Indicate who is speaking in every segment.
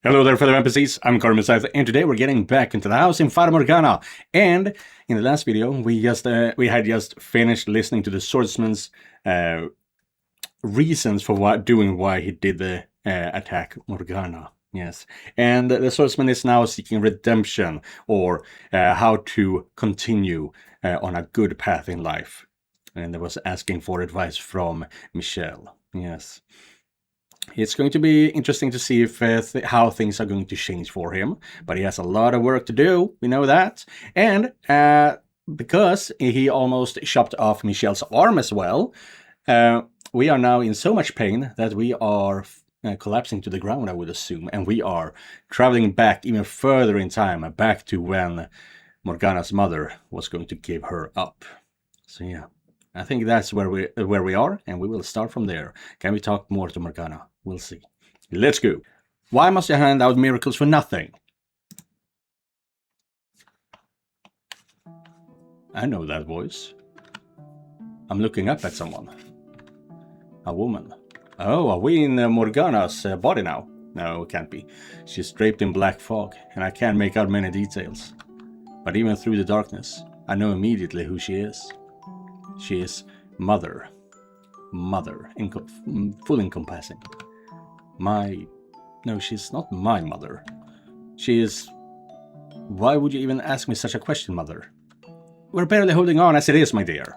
Speaker 1: Hello there, fellow NPCs. I'm Scythe, and today we're getting back into the house in Fata Morgana. And in the last video, we had just finished listening to the swordsman's reasons for why he did the attack Morgana. Yes, and the swordsman is now seeking redemption, or how to continue on a good path in life. And I was asking for advice from Michelle. Yes. It's going to be interesting to see if how things are going to change for him, but he has a lot of work to do, we know that. And because he almost chopped off Michelle's arm as well, we are now in so much pain that we are collapsing to the ground, I would assume, and we are traveling back even further in time, back to when Morgana's mother was going to give her up. So yeah, I think that's where we are, and we will start from there. Can we talk more to Morgana? We'll see. Let's go. Why must you hand out miracles for nothing? I know that voice. I'm looking up at someone. A woman. Oh, are we in Morgana's body now? No, it can't be. She's draped in black fog, and I can't make out many details. But even through the darkness, I know immediately who she is. She is Mother. Mother. Full encompassing. No, she's not my mother. She is... Why would you even ask me such a question, Mother? We're barely holding on as it is, my dear.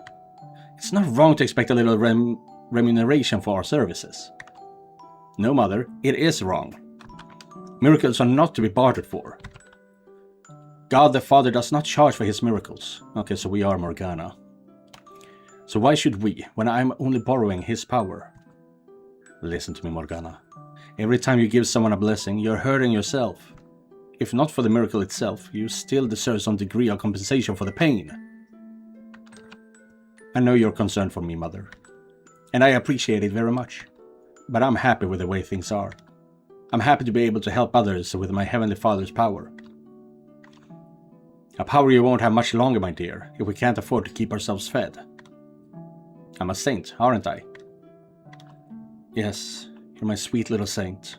Speaker 1: It's not wrong to expect a little remuneration for our services. No, Mother, it is wrong. Miracles are not to be bartered for. God the Father does not charge for his miracles. Okay, so we are Morgana. So why should we, when I'm only borrowing his power? Listen to me, Morgana. Every time you give someone a blessing, you're hurting yourself. If not for the miracle itself, you still deserve some degree of compensation for the pain. I know you're concerned for me, Mother. And I appreciate it very much. But I'm happy with the way things are. I'm happy to be able to help others with my Heavenly Father's power. A power you won't have much longer, my dear, if we can't afford to keep ourselves fed. I'm a saint, aren't I? Yes, you're my sweet little saint.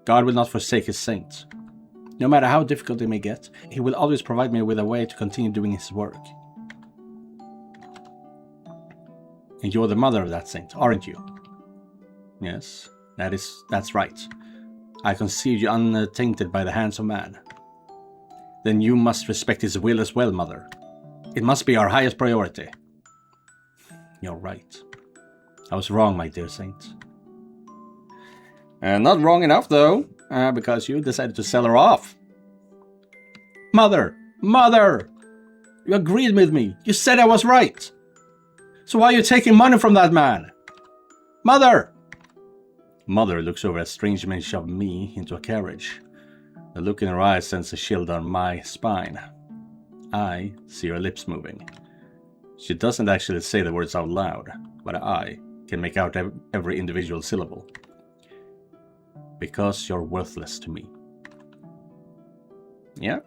Speaker 1: God will not forsake his saints. No matter how difficult it may get, he will always provide me with a way to continue doing his work. And you're the mother of that saint, aren't you? Yes, that's right. I conceived you untainted by the hands of man. Then you must respect his will as well, Mother. It must be our highest priority. You're right. I was wrong, my dear saint. Not wrong enough, though, because you decided to sell her off. Mother! Mother! You agreed with me. You said I was right. So why are you taking money from that man? Mother! Mother looks over a strange image of me into a carriage. The look in her eyes sends a chill down my spine. I see her lips moving. She doesn't actually say the words out loud, but I can make out every individual syllable. Because you're worthless to me. Yeah.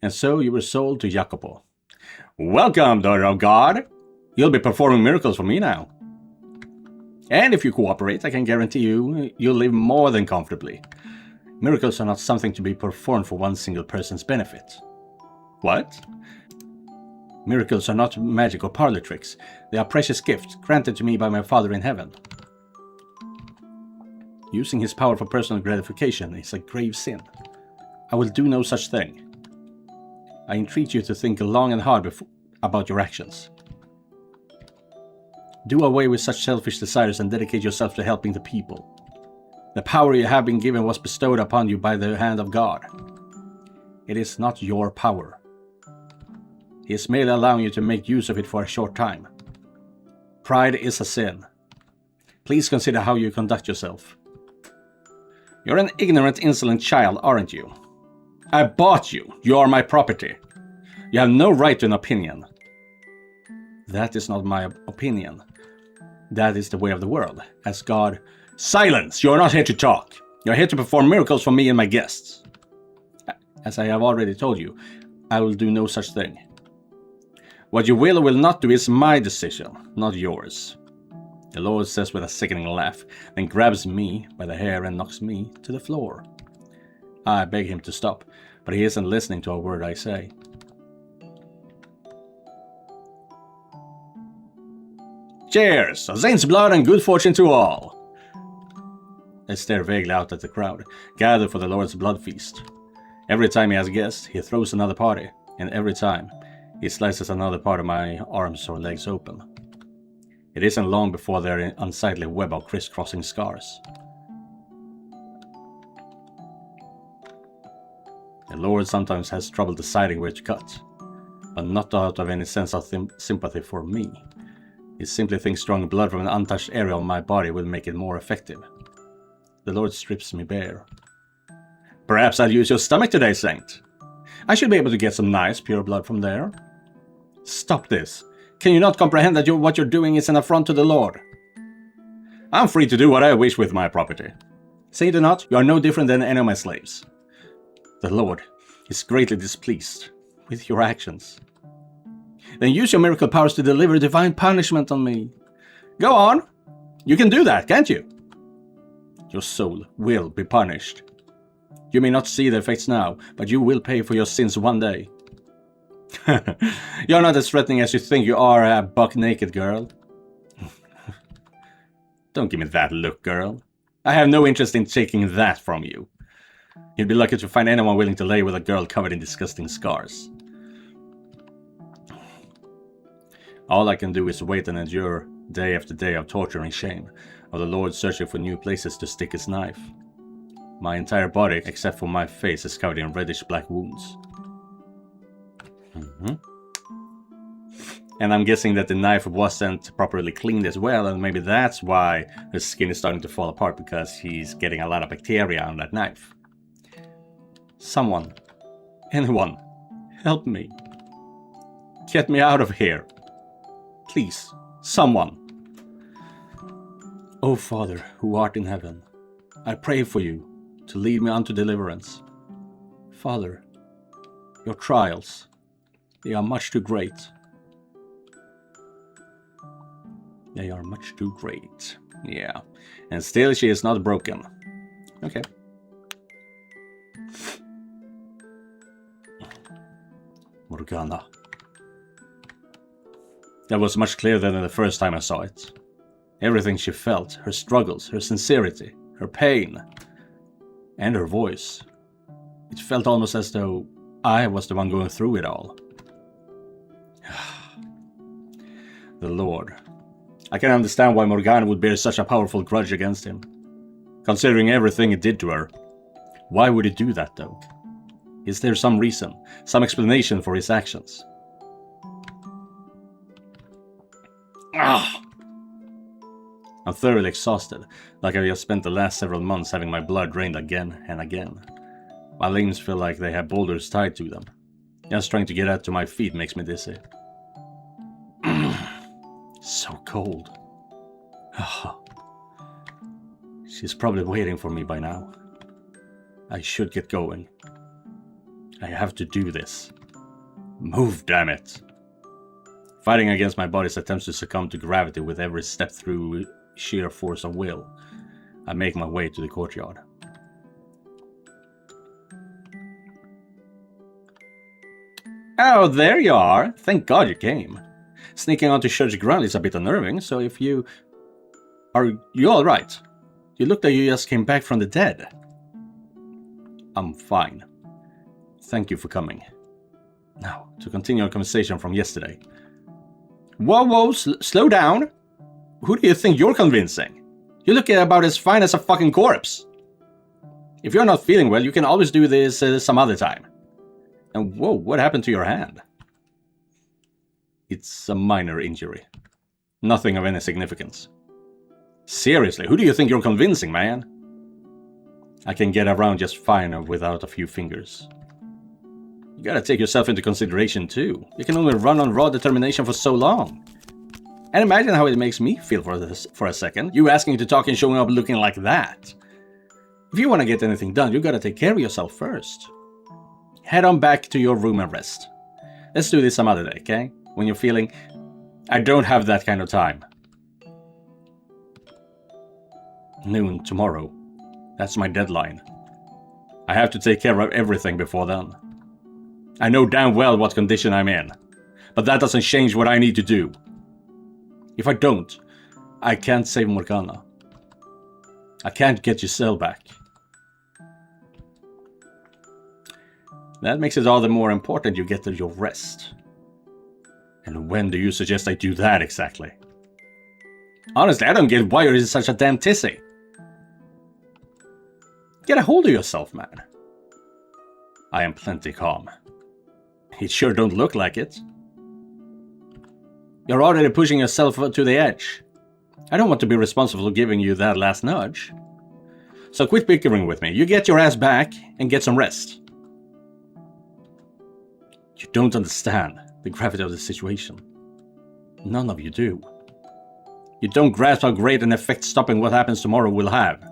Speaker 1: And so you were sold to Jacopo. Welcome, daughter of God! You'll be performing miracles for me now. And if you cooperate, I can guarantee you'll live more than comfortably. Miracles are not something to be performed for one single person's benefit. What? Miracles are not magic or parlor tricks. They are precious gifts granted to me by my Father in heaven. Using his power for personal gratification is a grave sin. I will do no such thing. I entreat you to think long and hard about your actions. Do away with such selfish desires and dedicate yourself to helping the people. The power you have been given was bestowed upon you by the hand of God. It is not your power. He is merely allowing you to make use of it for a short time. Pride is a sin. Please consider how you conduct yourself. You're an ignorant, insolent child, aren't you? I bought you. You are my property. You have no right to an opinion. That is not my opinion. That is the way of the world. As God... Silence! You are not here to talk. You are here to perform miracles for me and my guests. As I have already told you, I will do no such thing. What you will or will not do is my decision, not yours. The Lord says with a sickening laugh, then grabs me by the hair and knocks me to the floor. I beg him to stop, but he isn't listening to a word I say. Cheers! A saint's blood and good fortune to all! I stare vaguely out at the crowd, gathered for the Lord's blood feast. Every time he has guests, he throws another party, and every time, he slices another part of my arms or legs open. It isn't long before they're in unsightly web of crisscrossing scars. The Lord sometimes has trouble deciding where to cut, but not out of any sense of sympathy for me. He simply thinks drawing blood from an untouched area of my body will make it more effective. The Lord strips me bare. Perhaps I'll use your stomach today, Saint. I should be able to get some nice, pure blood from there. Stop this. Can you not comprehend that what you're doing is an affront to the Lord? I'm free to do what I wish with my property. Say it not, you are no different than any of my slaves. The Lord is greatly displeased with your actions. Then use your miracle powers to deliver divine punishment on me. Go on. You can do that, can't you? Your soul will be punished. You may not see the effects now, but you will pay for your sins one day. You're not as threatening as you think you are, buck naked girl. Don't give me that look, girl. I have no interest in taking that from you. You'd be lucky to find anyone willing to lay with a girl covered in disgusting scars. All I can do is wait and endure day after day of torture and shame, of the Lord searching for new places to stick his knife. My entire body, except for my face, is covered in reddish-black wounds. And I'm guessing that the knife wasn't properly cleaned as well, and maybe that's why the skin is starting to fall apart, because he's getting a lot of bacteria on that knife. Someone, anyone, help me. Get me out of here. Please, someone. O Father, who art in heaven, I pray for you to lead me unto deliverance. Father, your trials, they are much too great. They are much too great. Yeah. And still she is not broken. Okay. Morgana. That was much clearer than the first time I saw it. Everything she felt, her struggles, her sincerity, her pain, and her voice. It felt almost as though I was the one going through it all. The Lord. I can understand why Morgana would bear such a powerful grudge against him. Considering everything he did to her. Why would he do that, though? Is there some reason, some explanation for his actions? I'm thoroughly exhausted, like I just spent the last several months having my blood drained again and again. My limbs feel like they have boulders tied to them. Just trying to get out to my feet makes me dizzy. So cold. She's probably waiting for me by now. I should get going. I have to do this. Move, damn it! Fighting against my body's attempts to succumb to gravity with every step through sheer force of will, I make my way to the courtyard. Oh, there you are! Thank God you came. Sneaking onto church ground is a bit unnerving, so if you... Are you alright? You look like you just came back from the dead. I'm fine. Thank you for coming. Now, to continue our conversation from yesterday. Whoa, slow down! Who do you think you're convincing? You look about as fine as a fucking corpse. If you're not feeling well, you can always do this some other time. And whoa, what happened to your hand? It's a minor injury. Nothing of any significance. Seriously, who do you think you're convincing, man? I can get around just fine without a few fingers. You gotta take yourself into consideration too. You can only run on raw determination for so long. And imagine how it makes me feel for a second. You asking to talk and showing up looking like that. If you want to get anything done, you gotta take care of yourself first. Head on back to your room and rest. Let's do this some other day, okay? When you're feeling, I don't have that kind of time. Noon tomorrow. That's my deadline. I have to take care of everything before then. I know damn well what condition I'm in, but that doesn't change what I need to do. If I don't, I can't save Morgana. I can't get your cell back. That makes it all the more important you get your rest. And when do you suggest I do that exactly? Honestly, I don't get why you're such a damn tissy. Get a hold of yourself, man. I am plenty calm. It sure don't look like it. You're already pushing yourself to the edge. I don't want to be responsible for giving you that last nudge. So quit bickering with me. You get your ass back and get some rest. You don't understand the gravity of the situation. None of you do. You don't grasp how great an effect stopping what happens tomorrow will have.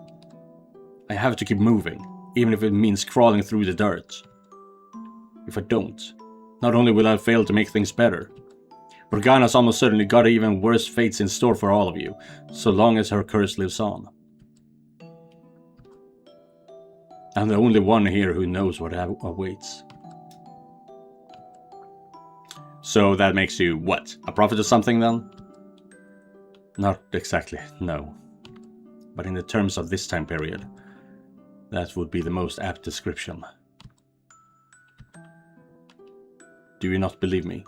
Speaker 1: I have to keep moving, even if it means crawling through the dirt. If I don't, not only will I fail to make things better, Morgana's almost certainly got even worse fates in store for all of you, so long as her curse lives on. I'm the only one here who knows what awaits. So that makes you, what, a prophet or something then? Not exactly, no. But in the terms of this time period, that would be the most apt description. Do you not believe me?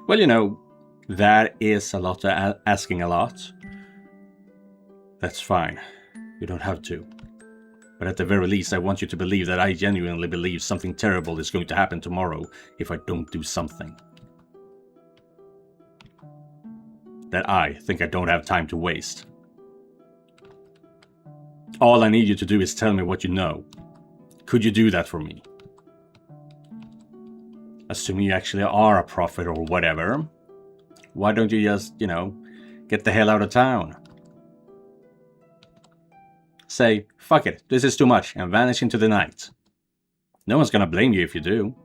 Speaker 1: Well, you know, that is a lot asking a lot. That's fine. You don't have to. But at the very least, I want you to believe that I genuinely believe something terrible is going to happen tomorrow if I don't do something. That I think I don't have time to waste. All I need you to do is tell me what you know. Could you do that for me? Assuming you actually are a prophet or whatever, why don't you just, get the hell out of town? Say, fuck it, this is too much, and vanish into the night. No one's gonna blame you if you do.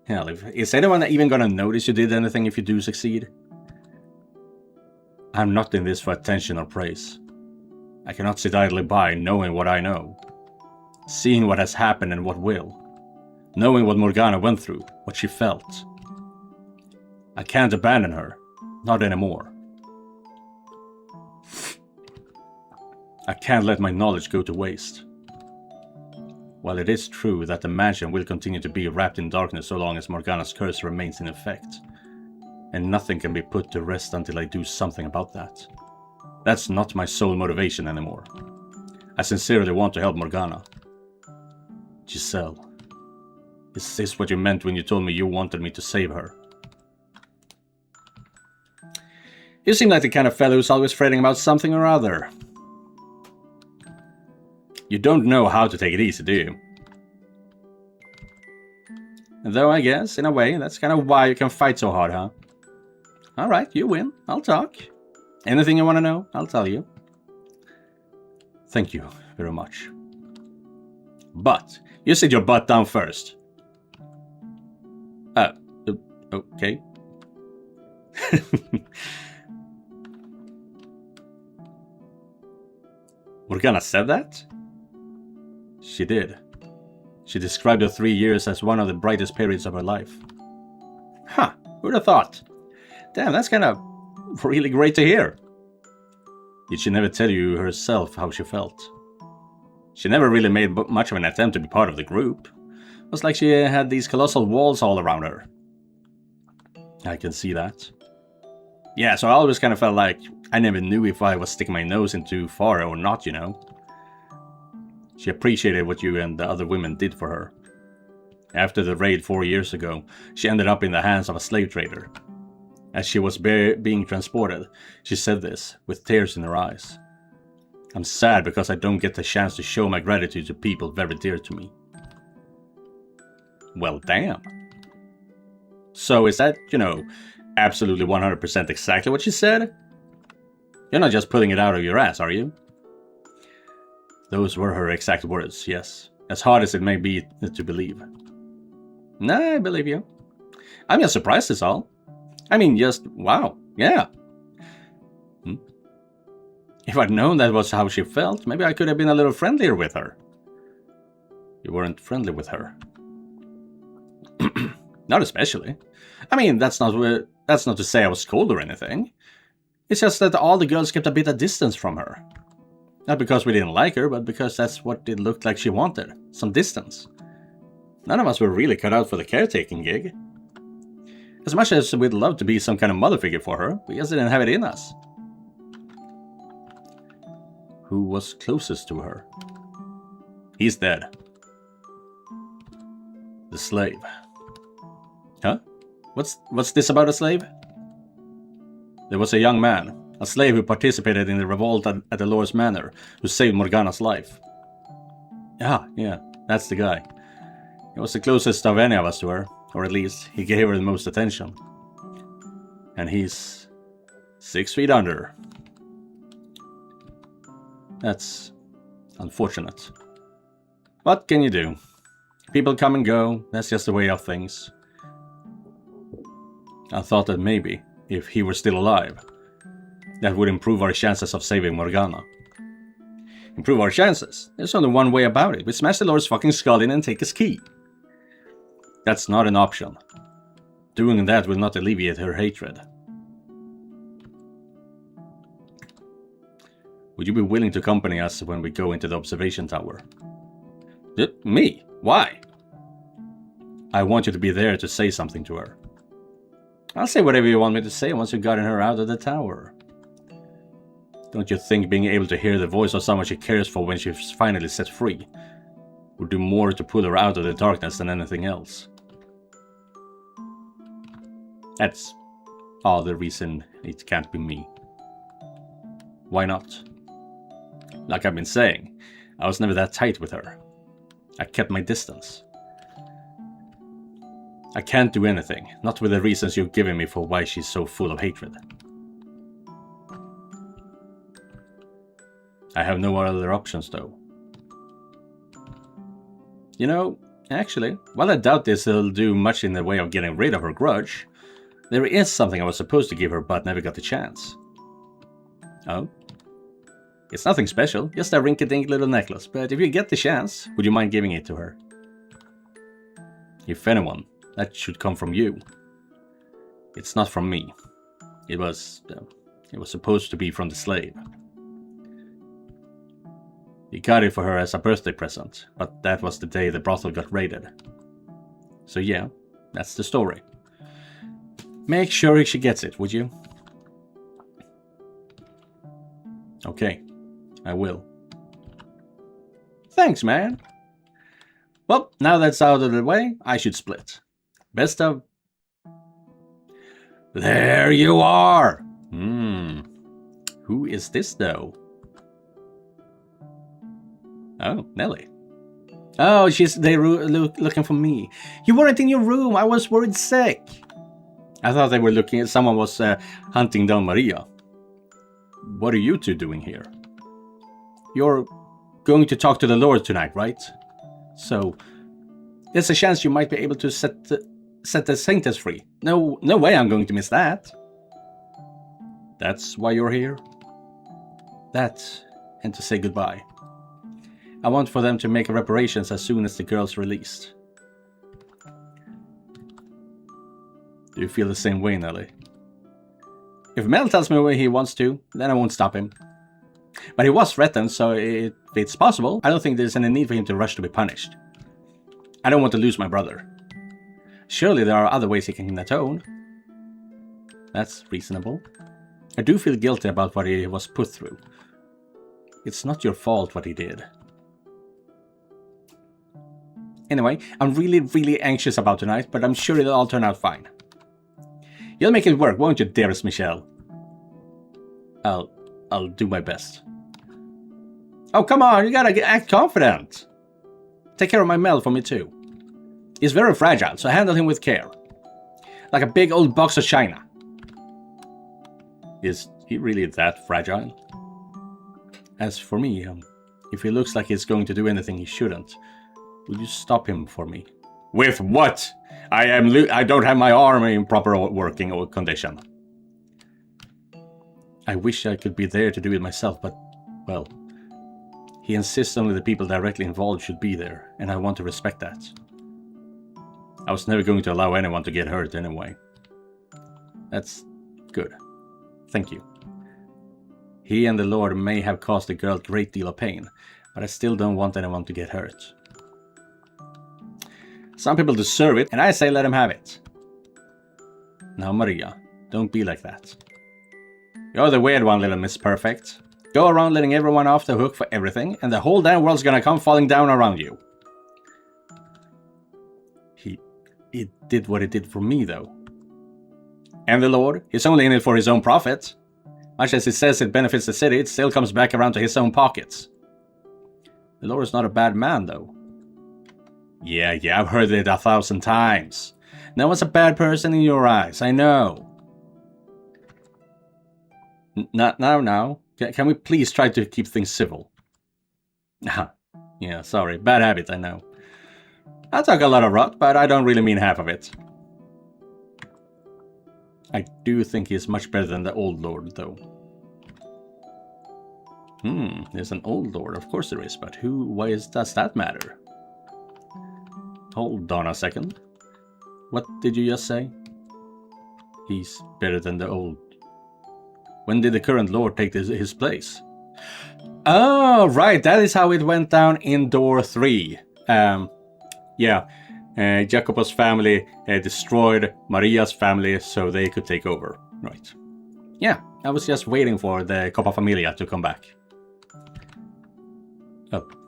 Speaker 1: Hell, is anyone even gonna notice you did anything if you do succeed? I'm not in this for attention or praise. I cannot sit idly by knowing what I know. Seeing what has happened and what will. Knowing what Morgana went through, what she felt. I can't abandon her. Not anymore. I can't let my knowledge go to waste. While it is true that the mansion will continue to be wrapped in darkness so long as Morgana's curse remains in effect, and nothing can be put to rest until I do something about that. That's not my sole motivation anymore. I sincerely want to help Morgana. Giselle. Is this what you meant when you told me you wanted me to save her? You seem like the kind of fellow who's always fretting about something or other. You don't know how to take it easy, do you? Though I guess, in a way, that's kind of why you can fight so hard, huh? Alright, you win. I'll talk. Anything you want to know, I'll tell you. Thank you very much. But, you sit your butt down first. Okay. Morgana said that? She did. She described the 3 years as one of the brightest periods of her life. Huh, who'd have thought? Damn, that's kind of really great to hear. Did she never tell you herself how she felt? She never really made much of an attempt to be part of the group. It was like she had these colossal walls all around her. I can see that. Yeah, so I always kind of felt like I never knew if I was sticking my nose in too far or not, She appreciated what you and the other women did for her. After the raid 4 years ago, she ended up in the hands of a slave trader. As she was being transported, she said this, with tears in her eyes. I'm sad because I don't get the chance to show my gratitude to people very dear to me. Well, damn. So is that, absolutely 100% exactly what she said? You're not just pulling it out of your ass, are you? Those were her exact words, yes. As hard as it may be to believe. Nah, I believe you. I'm just surprised is all. I mean, just, wow, yeah. If I'd known that was how she felt, maybe I could have been a little friendlier with her. You weren't friendly with her. Not especially. I mean, that's not to say I was cold or anything. It's just that all the girls kept a bit of distance from her. Not because we didn't like her, but because that's what it looked like she wanted. Some distance. None of us were really cut out for the caretaking gig. As much as we'd love to be some kind of mother figure for her, we just didn't have it in us. Who was closest to her? He's dead. The slave. Huh? What's this about a slave? There was a young man, a slave who participated in the revolt at the Lord's Manor, who saved Morgana's life. Yeah, that's the guy. He was the closest of any of us to her, or at least he gave her the most attention. And he's 6 feet under. That's unfortunate. What can you do? People come and go, that's just the way of things. I thought that maybe, if he were still alive, that would improve our chances of saving Morgana. Improve our chances? There's only one way about it. We smash the Lord's fucking skull in and take his key. That's not an option. Doing that will not alleviate her hatred. Would you be willing to accompany us when we go into the observation tower? Me? Why? I want you to be there to say something to her. I'll say whatever you want me to say once you've gotten her out of the tower. Don't you think being able to hear the voice of someone she cares for when she's finally set free would do more to pull her out of the darkness than anything else? That's all the reason it can't be me. Why not? Like I've been saying, I was never that tight with her. I kept my distance. I can't do anything, not with the reasons you've given me for why she's so full of hatred. I have no other options though. You know, actually, while I doubt this will do much in the way of getting rid of her grudge, there is something I was supposed to give her but never got the chance. Oh? It's nothing special, just a rinky-dink little necklace, but if you get the chance, would you mind giving it to her? If anyone, that should come from you. It's not from me. It was supposed to be from the slave. He got it for her as a birthday present, but that was the day the brothel got raided. So yeah, that's the story. Make sure she gets it, would you? Okay, I will. Thanks, man. Well, now that's out of the way, I should split. Best of... There you are! Who is this, though? Oh, Nelly. Oh, they're looking for me. You weren't in your room, I was worried sick. I thought they were looking, someone was hunting down Maria. What are you two doing here? You're going to talk to the Lord tonight, right? So, there's a chance you might be able to set the Saintess free. No way I'm going to miss that. That's why you're here? That, and to say goodbye. I want for them to make reparations as soon as the girl's released. Do you feel the same way, Nelly? If Mel tells me what he wants to, then I won't stop him. But he was threatened, so if it's possible, I don't think there's any need for him to rush to be punished. I don't want to lose my brother. Surely there are other ways he can atone. That's reasonable. I do feel guilty about what he was put through. It's not your fault what he did. Anyway, I'm really anxious about tonight, but I'm sure it'll all turn out fine. You'll make it work, won't you, dearest Michelle? I'll do my best. Oh, come on, you gotta act confident. Take care of my Mel for me too. He's very fragile, so handle him with care. Like a big old box of china. Is he really that fragile? As for me, if he looks like he's going to do anything he shouldn't, will you stop him for me? With what? I don't have my arm in proper working condition. I wish I could be there to do it myself, but, well, he insists only the people directly involved should be there, and I want to respect that. I was never going to allow anyone to get hurt anyway. That's good. Thank you. He and the Lord may have caused the girl a great deal of pain, but I still don't want anyone to get hurt. Some people deserve it, and I say let them have it. Now, Maria, don't be like that. You're the weird one, little Miss Perfect. Go around letting everyone off the hook for everything, and the whole damn world's gonna come falling down around you. He did what he did for me, though. And the Lord, he's only in it for his own profit. Much as he says it benefits the city, it still comes back around to his own pockets. The Lord is not a bad man, though. Yeah, I've heard it 1,000 times. No one's a bad person in your eyes, I know. Not now. Can we please try to keep things civil? Yeah, sorry. Bad habit, I know. I talk a lot of rot, but I don't really mean half of it. I do think he's much better than the old lord, though. There's an old lord, of course there is, but why does that matter? Hold on a second. What did you just say? He's better than the old. When did the current lord take his place? Oh, right, that is how it went down in door 3. Jacopo's family destroyed Maria's family so they could take over. Right. Yeah, I was just waiting for the Coppa Familia to come back.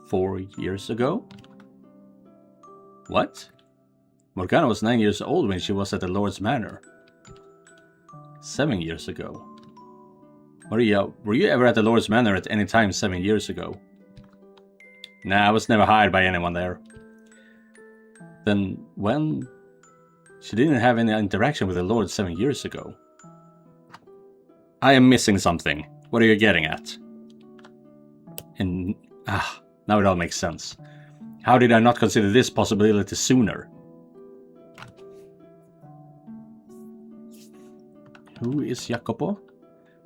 Speaker 1: 4 years ago? What? Morgana was 9 years old when she was at the Lord's Manor. 7 years ago. Maria, were you ever at the Lord's Manor at any time 7 years ago? Nah, I was never hired by anyone there. Then when? She didn't have any interaction with the Lord 7 years ago. I am missing something. What are you getting at? And, now it all makes sense. How did I not consider this possibility sooner? Who is Jacopo?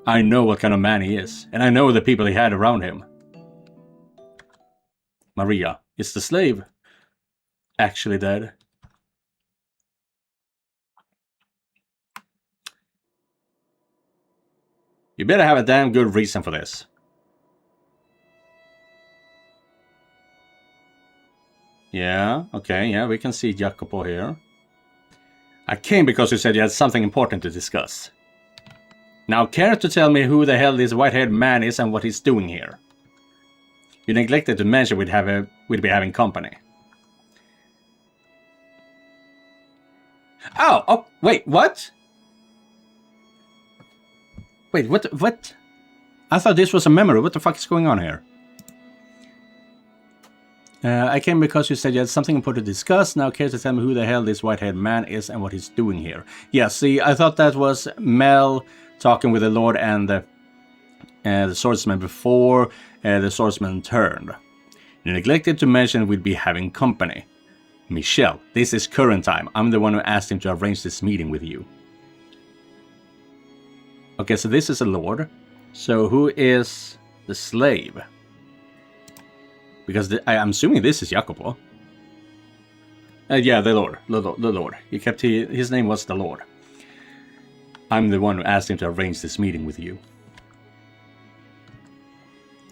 Speaker 1: I know what kind of man he is, and I know the people he had around him. Maria, is the slave actually dead? You better have a damn good reason for this. Yeah, okay, yeah, we can see Jacopo here. I came because you said you had something important to discuss. Now, care to tell me who the hell this white-haired man is and what he's doing here? You neglected to mention we'd be having company. Oh, wait, what? Wait, what? I thought this was a memory. What the fuck is going on here? I came because you said you had something important to discuss. Now care to tell me who the hell this white-haired man is and what he's doing here. Yeah, see, I thought that was Mel talking with the Lord and the swordsman before the swordsman turned. You neglected to mention we'd be having company. Michelle, this is current time. I'm the one who asked him to arrange this meeting with you. Okay, so this is a lord. So who is the slave? Because I'm assuming this is Jacopo. Yeah, the Lord. The Lord. His name was the Lord. I'm the one who asked him to arrange this meeting with you.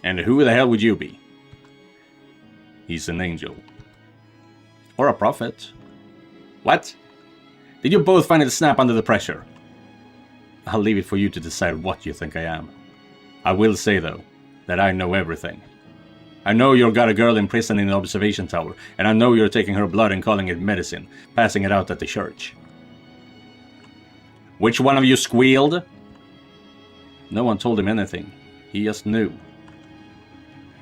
Speaker 1: And who the hell would you be? He's an angel. Or a prophet. What? Did you both finally snap under the pressure? I'll leave it for you to decide what you think I am. I will say, though, that I know everything. I know you've got a girl imprisoned in an observation tower, and I know you're taking her blood and calling it medicine, passing it out at the church. Which one of you squealed? No one told him anything. He just knew.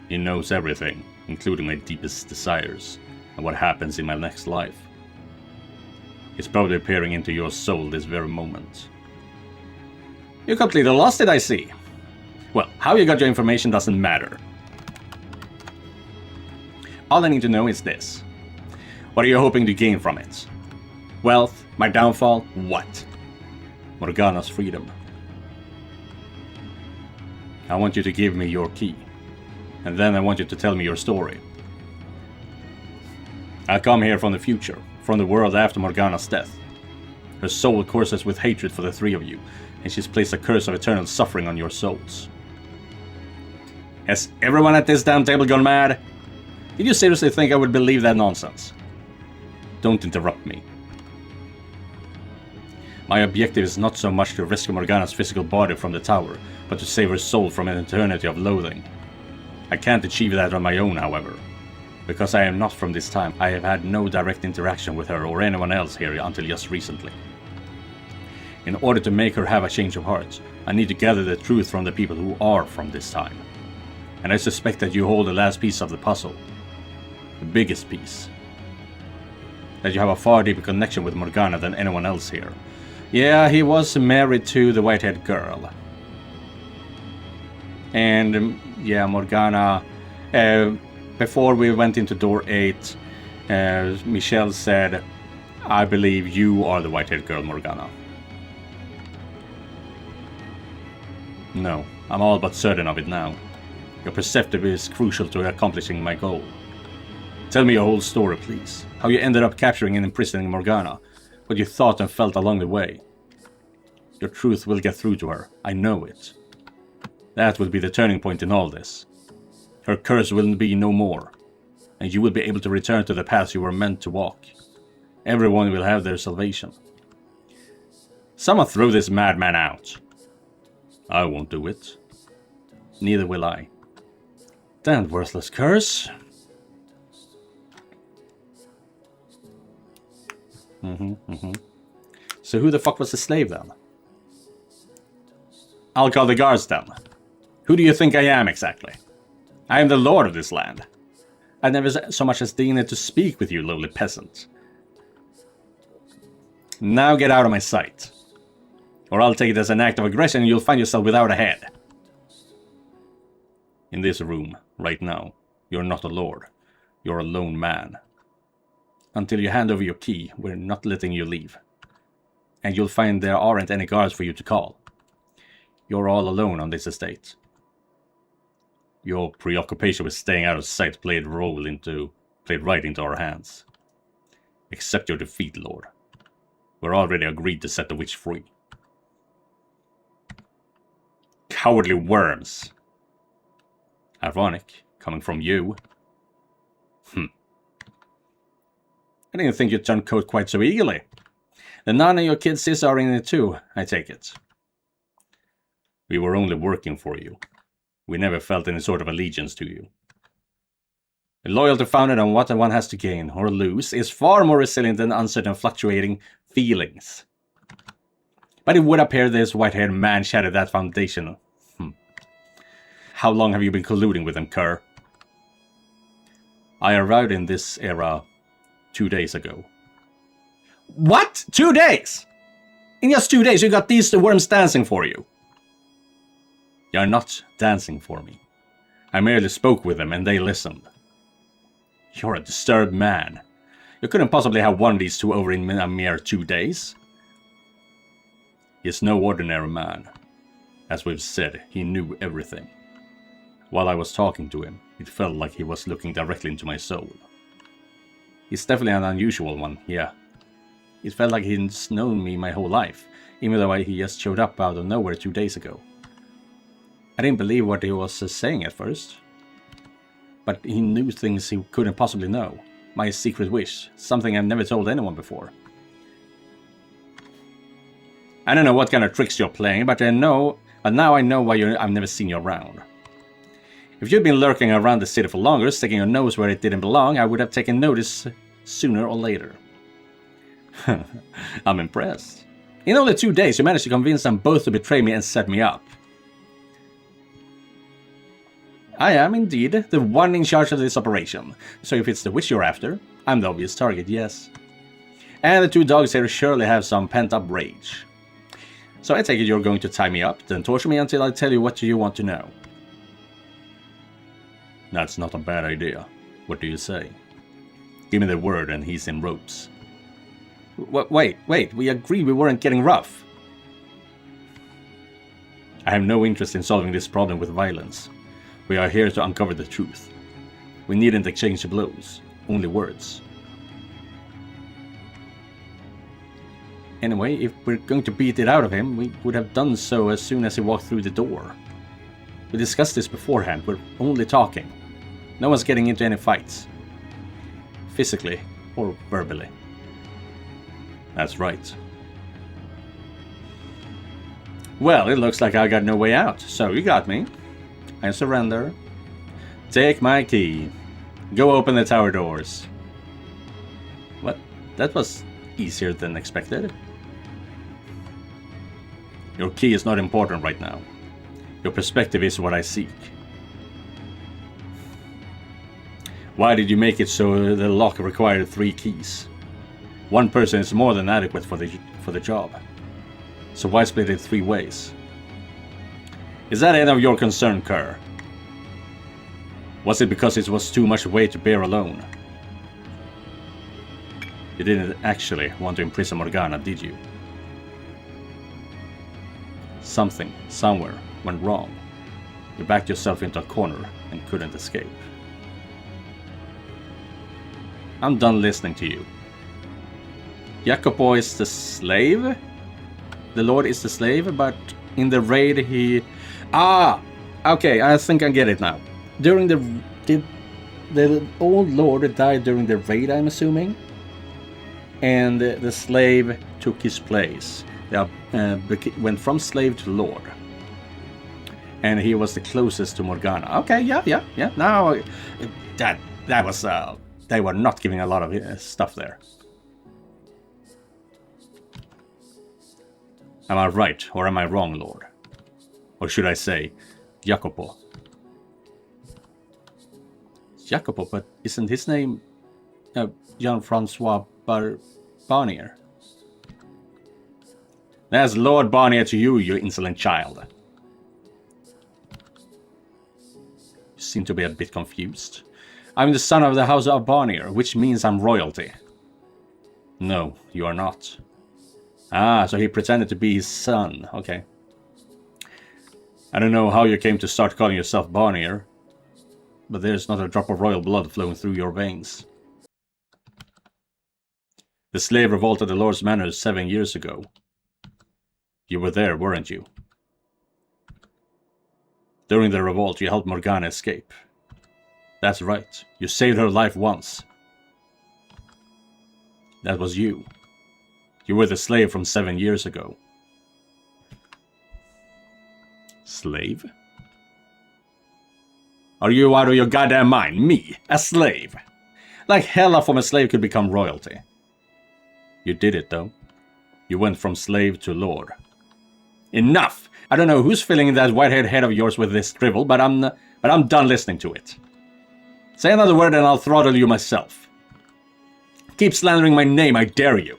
Speaker 1: He knows everything, including my deepest desires, and what happens in my next life. He's probably peering into your soul this very moment. You completely lost it, I see. Well, how you got your information doesn't matter. All I need to know is this. What are you hoping to gain from it? Wealth? My downfall? What? Morgana's freedom. I want you to give me your key. And then I want you to tell me your story. I come here from the future, from the world after Morgana's death. Her soul courses with hatred for the three of you, and she's placed a curse of eternal suffering on your souls. Has everyone at this damn table gone mad? Did you seriously think I would believe that nonsense? Don't interrupt me. My objective is not so much to rescue Morgana's physical body from the tower, but to save her soul from an eternity of loathing. I can't achieve that on my own, however. Because I am not from this time, I have had no direct interaction with her or anyone else here until just recently. In order to make her have a change of heart, I need to gather the truth from the people who are from this time. And I suspect that you hold the last piece of the puzzle. The biggest piece. That you have a far deeper connection with Morgana than anyone else here. Yeah, he was married to the white-haired girl. And, yeah, Morgana... before we went into door 8, Michelle said, I believe you are the white-haired girl, Morgana. No, I'm all but certain of it now. Your perceptive is crucial to accomplishing my goal. Tell me your whole story, please. How you ended up capturing and imprisoning Morgana. What you thought and felt along the way. Your truth will get through to her. I know it. That will be the turning point in all this. Her curse will be no more. And you will be able to return to the path you were meant to walk. Everyone will have their salvation. Someone throw this madman out. I won't do it. Neither will I. Damn worthless curse. So who the fuck was the slave then? I'll call the guards then. Who do you think I am exactly? I am the lord of this land. I've never so much as deigned to speak with you, lowly peasant. Now get out of my sight. Or I'll take it as an act of aggression and you'll find yourself without a head. In this room, right now, you're not a lord. You're a lone man. Until you hand over your key, we're not letting you leave. And you'll find there aren't any guards for you to call. You're all alone on this estate. Your preoccupation with staying out of sight played right into our hands. Accept your defeat, Lord. We're already agreed to set the witch free. Cowardly worms. Ironic, coming from you. I didn't think you'd turn coat quite so eagerly. The nun and your kid sis are in it too, I take it. We were only working for you. We never felt any sort of allegiance to you. A loyalty founded on what one has to gain or lose is far more resilient than uncertain fluctuating feelings. But it would appear this white-haired man shattered that foundation. How long have you been colluding with him, cur? I arrived in this era 2 days ago. What? 2 days? In just 2 days you got these worms dancing for you. You're not dancing for me. I merely spoke with them and they listened. You're a disturbed man. You couldn't possibly have won these two over in a mere 2 days. He's no ordinary man. As we've said, he knew everything. While I was talking to him, it felt like he was looking directly into my soul. He's definitely an unusual one, yeah. It felt like he's known me my whole life, even though he just showed up out of nowhere 2 days ago. I didn't believe what he was saying at first. But he knew things he couldn't possibly know. My secret wish, something I've never told anyone before. I don't know what kind of tricks you're playing, but now I know why I've never seen you around. If you'd been lurking around the city for longer, sticking your nose where it didn't belong, I would have taken notice sooner or later. I'm impressed. In only 2 days, you managed to convince them both to betray me and set me up. I am, indeed, the one in charge of this operation. So if it's the witch you're after, I'm the obvious target, yes. And the two dogs here surely have some pent-up rage. So I take it you're going to tie me up, then torture me until I tell you what you want to know. That's not a bad idea. What do you say? Give me the word and he's in ropes. Wait, we agreed we weren't getting rough. I have no interest in solving this problem with violence. We are here to uncover the truth. We needn't exchange blows, only words. Anyway, if we're going to beat it out of him, we would have done so as soon as he walked through the door. We discussed this beforehand, we're only talking. No one's getting into any fights. Physically or verbally. That's right. Well, it looks like I got no way out, so you got me. I surrender. Take my key. Go open the tower doors. What? That was easier than expected. Your key is not important right now. Your perspective is what I seek. Why did you make it so the lock required 3 keys? One person is more than adequate for the job. So why split it 3 ways? Is that any of your concern, Kerr? Was it because it was too much weight to bear alone? You didn't actually want to imprison Morgana, did you? Something, somewhere, went wrong. You backed yourself into a corner and couldn't escape. I'm done listening to you. Jacopo is the slave? The Lord is the slave, but in the raid he... Ah! Okay, I think I get it now. During the old Lord died during the raid, I'm assuming? And the slave took his place. They went from slave to Lord. And he was the closest to Morgana. Okay, yeah. Now, that was... they were not giving a lot of stuff there. Am I right, or am I wrong, Lord? Or should I say, Jacopo? Jacopo, but isn't his name Jean-Francois Barnier? That's Lord Barnier to you, you insolent child. You seem to be a bit confused. I'm the son of the House of Barnier, which means I'm royalty. No, you are not. Ah, so he pretended to be his son. Okay. I don't know how you came to start calling yourself Barnier, but there's not a drop of royal blood flowing through your veins. The slave revolt at the Lord's Manor 7 years ago. You were there, weren't you? During the revolt, you helped Morgana escape. That's right. You saved her life once. That was you. You were the slave from 7 years ago. Slave? Are you out of your goddamn mind? Me, a slave? Like hell from a slave could become royalty. You did it, though. You went from slave to lord. Enough! I don't know who's filling that white-haired head of yours with this drivel, but I'm done listening to it. Say another word and I'll throttle you myself. Keep slandering my name, I dare you.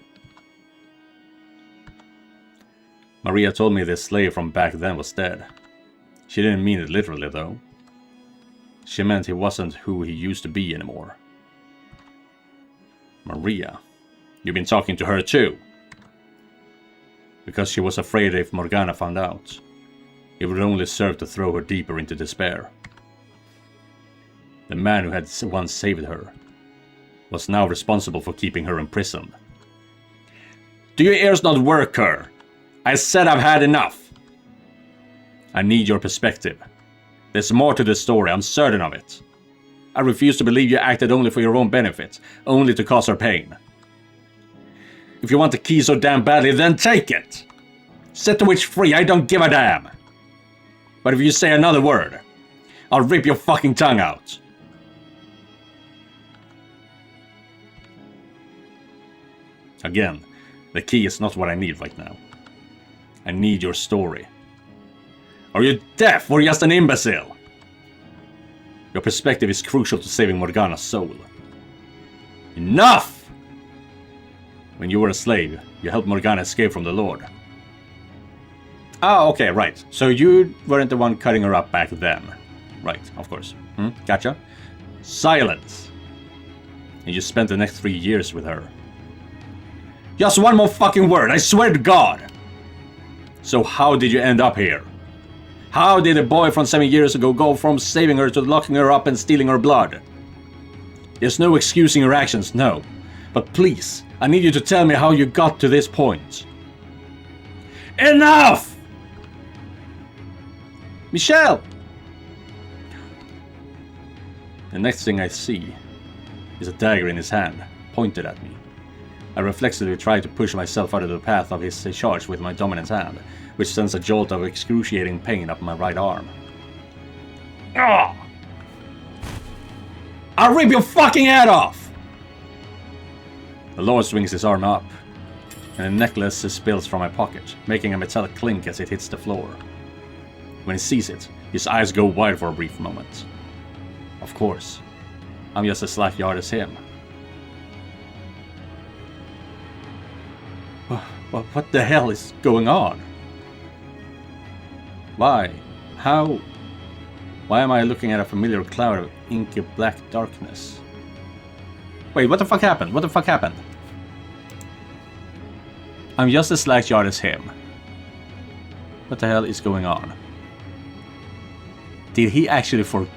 Speaker 1: Maria told me this slave from back then was dead. She didn't mean it literally, though. She meant he wasn't who he used to be anymore. Maria? You've been talking to her too? Because she was afraid if Morgana found out, it would only serve to throw her deeper into despair. The man who had once saved her was now responsible for keeping her imprisoned. Do your ears not work, Kerr? I said I've had enough. I need your perspective. There's more to this story, I'm certain of it. I refuse to believe you acted only for your own benefit, only to cause her pain. If you want the key so damn badly, then take it! Set the witch free, I don't give a damn! But if you say another word, I'll rip your fucking tongue out. Again, the key is not what I need right now. I need your story. Are you deaf or just an imbecile? Your perspective is crucial to saving Morgana's soul. Enough! When you were a slave, you helped Morgana escape from the Lord. Oh, okay, right. So you weren't the one cutting her up back then. Right, of course. Gotcha. Silence! And you spent the next 3 years with her. Just one more fucking word, I swear to God! So how did you end up here? How did a boy from 7 years ago go from saving her to locking her up and stealing her blood? There's no excusing your actions, no. But please, I need you to tell me how you got to this point. Enough! Michelle! The next thing I see is a dagger in his hand, pointed at me. I reflexively try to push myself out of the path of his charge with my dominant hand, which sends a jolt of excruciating pain up my right arm. Ah! I'll rip your fucking head off! The Lord swings his arm up, and a necklace spills from my pocket, making a metallic clink as it hits the floor. When he sees it, his eyes go wide for a brief moment. Of course, I'm just as slackyard as him. What the hell is going on? Why? How? Why am I looking at a familiar cloud of inky black darkness? Wait, what the fuck happened? What the fuck happened? I'm just as slackyard as him. What the hell is going on? Did he actually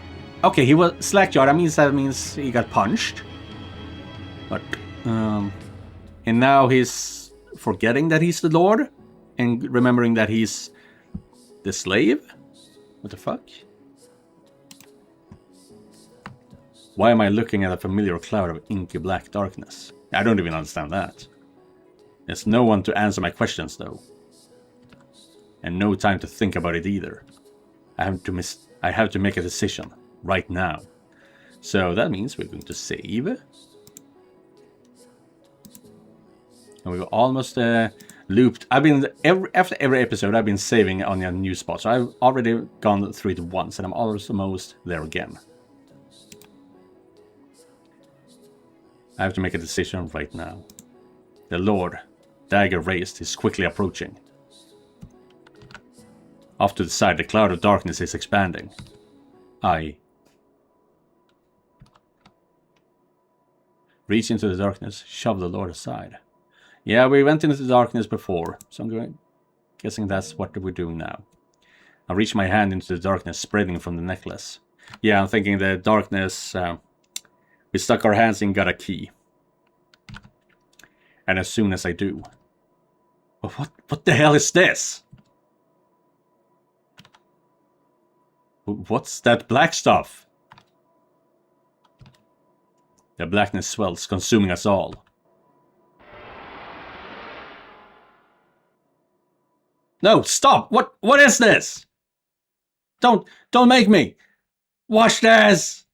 Speaker 1: Okay, he was slackyard. That means he got punched. But, and now he's forgetting that he's the Lord? And remembering that he's the slave? What the fuck? Why am I looking at a familiar cloud of inky black darkness? I don't even understand that. There's no one to answer my questions, though. And no time to think about it either. I have to make a decision right now. So that means we're going to save. And we've almost looped. After every episode, I've been saving on a new spot. So I've already gone through it once, and I'm almost there again. I have to make a decision right now. The Lord, dagger raised, is quickly approaching. Off to the side, the cloud of darkness is expanding. I reach into the darkness, shove the Lord aside. Yeah, we went into the darkness before, so I'm guessing that's what we're doing now. I reach my hand into the darkness, spreading from the necklace. Yeah, I'm thinking the darkness... we stuck our hands in, got a key. And as soon as I do... What the hell is this? What's that black stuff? The blackness swells, consuming us all. No, stop! What is this? Don't make me! Watch this!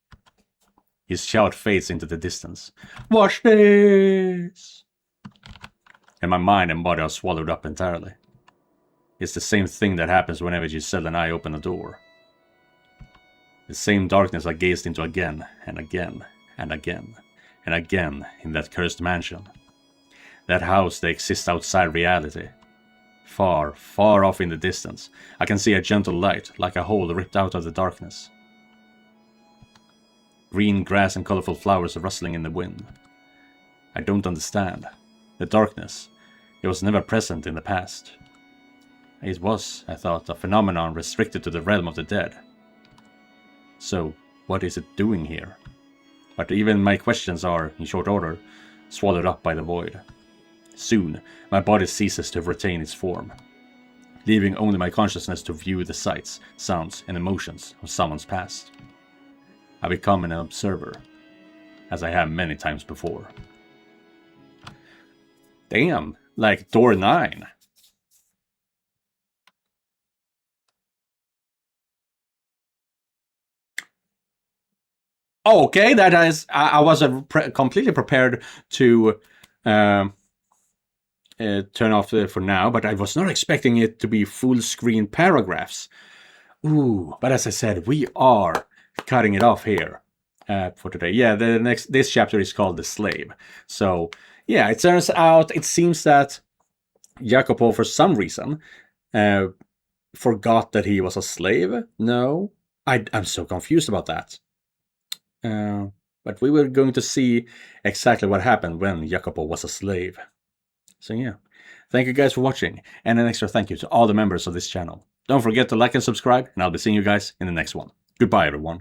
Speaker 1: His shout fades into the distance. Watch this! And my mind and body are swallowed up entirely. It's the same thing that happens whenever Giselle and I open a door. The same darkness I gazed into again, and again, and again, and again in that cursed mansion. That house that exists outside reality. Far, far off in the distance, I can see a gentle light, like a hole ripped out of the darkness. Green grass and colorful flowers are rustling in the wind. I don't understand. The darkness, it was never present in the past. It was, I thought, a phenomenon restricted to the realm of the dead. So, what is it doing here? But even my questions are, in short order, swallowed up by the void. Soon, my body ceases to retain its form, leaving only my consciousness to view the sights, sounds, and emotions of someone's past. I become an observer, as I have many times before. Damn, like door 9. Okay, that is. I was completely prepared to turn off for now, but I was not expecting it to be full screen paragraphs. Ooh, but as I said, we are cutting it off here for today. Yeah, this chapter is called The Slave. So yeah, it turns out, it seems that Jacopo, for some reason, forgot that he was a slave. No, I'm so confused about that. But we were going to see exactly what happened when Jacopo was a slave. So yeah, thank you guys for watching, and an extra thank you to all the members of this channel. Don't forget to like and subscribe, and I'll be seeing you guys in the next one. Goodbye, everyone.